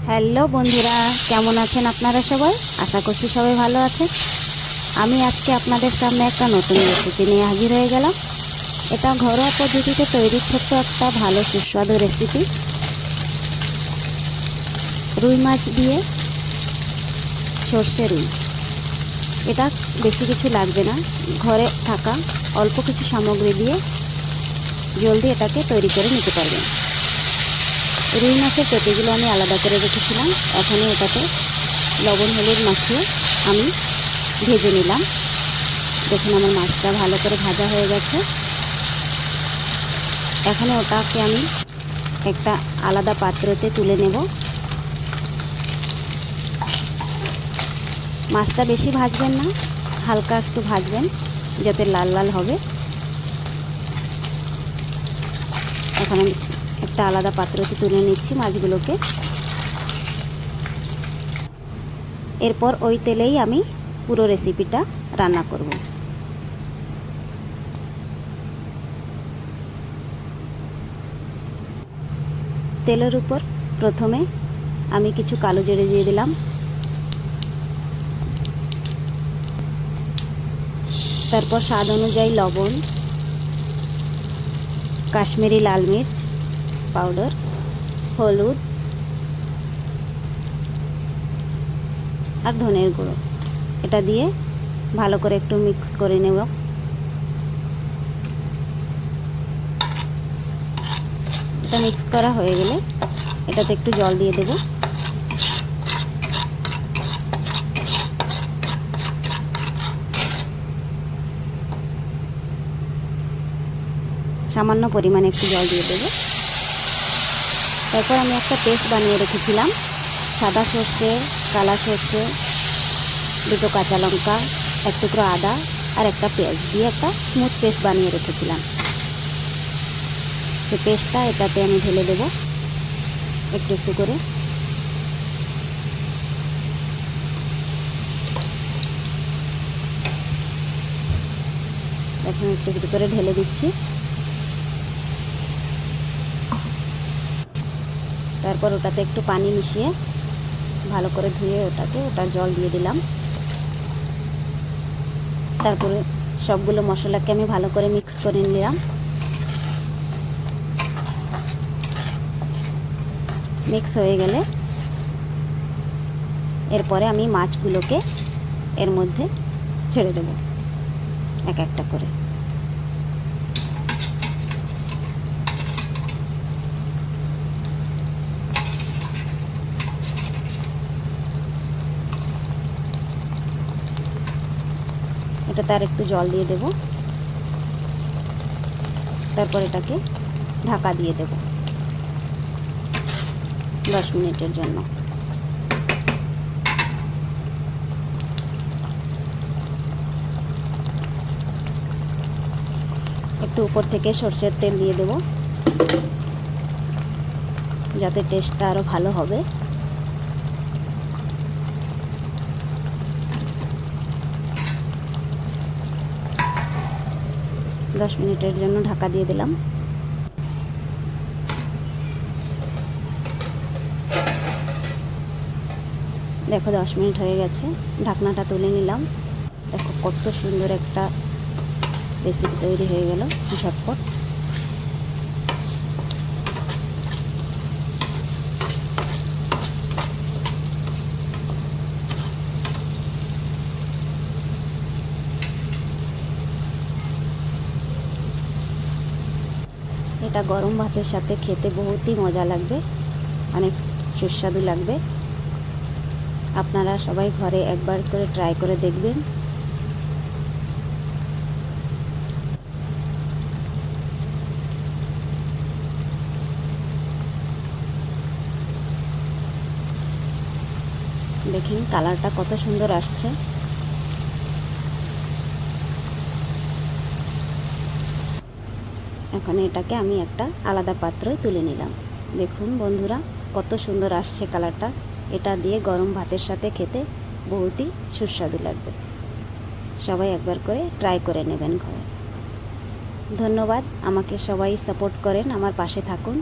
Hello বন্ধুরা, কেমন আছেন আপনারা সবাই? আশা করছি সবাই ভালো আছেন। আমি আজকে আপনাদের সামনে একটা নতুন রেসিপি নিয়ে হাজির হয়ে গেলাম। এটা ঘরোয়া পদ্ধতিতে তৈরি ছোট্ট একটা ভালো সুস্বাদু রেসিপি। রুই মাছ দিয়ে সর্ষে রুই। এটা বেশি কিছু লাগবে না, ঘরে থাকা অল্প কিছু সামগ্রী দিয়ে জলদি এটাকে তৈরি করে নিতে পারবেন। রুই মাছের পেটিগুলো আমি আলাদা করে রেখেছিলাম। এখানে এটাতে লবণ হলুদ মাখিয়ে আমি ভেজে নিলাম। দেখুন আমার মাছটা ভালো করে ভাজা হয়ে গেছে। এখানে ওটাকে আমি একটা আলাদা পাত্রতে তুলে নেব। মাছটা বেশি ভাজবেন না, হালকা একটু ভাজবেন যাতে লাল লাল হবে। এখন আমি একটা আলাদা পাত্রতে তুলে নিচ্ছি মাছগুলোকে। এরপর ওই তেলেই আমি পুরো রেসিপিটা রান্না করব। তেলের উপর প্রথমে আমি কিছু কালো জিরে দিয়ে দিলাম। তারপর স্বাদ অনুযায়ী লবণ, কাশ্মীরি লাল মির্চ পাউডার, হলুদ আর ধনের গুঁড়ো এটা দিয়ে ভালো করে একটু মিক্স করে নেব। এটা মিক্স করা হয়ে গেলে এটাতে একটু জল দিয়ে দেব। সামান্য পরিমাণে একটু জল দিয়ে দেব। তারপর আমি একটা পেস্ট বানিয়ে রেখেছিলাম। সাদা সর্ষে, কালা সর্ষে, দুটো কাঁচা লঙ্কা, এক টুকরো আদা আর একটা পেঁয়াজ দিয়ে একটা স্মুথ পেস্ট বানিয়ে রেখেছিলাম। সেই পেস্টটা এটাতে আমি ঢেলে দেব একটু একটু করে। এখন একটু একটু করে ঢেলে দিচ্ছি। তারপর ওটাতে একটু পানি মিশিয়ে ভালো করে ধুয়ে ওটার জল দিয়ে দিলাম। তারপরে সবগুলো মশলাকে আমি ভালো করে মিক্স করে নিলাম। মিক্স হয়ে গেলে এরপরে আমি মাছগুলোকে এর মধ্যে ছেড়ে দেব এক একটা করে। এটাতে আর একটু জল দিয়ে দেব। তারপর এটাকে ঢাকা দিয়ে দেব 10 মিনিটের জন্য। একটু উপর থেকে সরষের তেল দিয়ে দেব যাতে টেস্টটা আরও ভালো হবে। দশ মিনিটের জন্য ঢাকা দিয়ে দিলাম। দেখো 10 মিনিট হয়ে গেছে, ঢাকনাটা তুলে নিলাম। দেখো কত সুন্দর একটা রেসিপি তৈরি হয়ে গেল ঝটপট। এটা গরম ভাতের সাথে খেতে বহুতই মজা লাগবে, অনেক সুস্বাদু লাগবে। আপনারা সবাই ঘরে একবার করে ট্রাই করে দেখবেন। দেখুন কালারটা কত সুন্দর আসছে। এখন এটাকে আমি একটা আলাদা পাত্রে তুলে নিলাম। দেখুন বন্ধুরা কত সুন্দর আসছে কালারটা। এটা দিয়ে গরম ভাতের সাথে খেতে বহুতই সুস্বাদু লাগবে। সবাই একবার করে ট্রাই করে নেবেন ঘরে। ধন্যবাদ, আমাকে সবাই সাপোর্ট করেন, আমার পাশে থাকুন।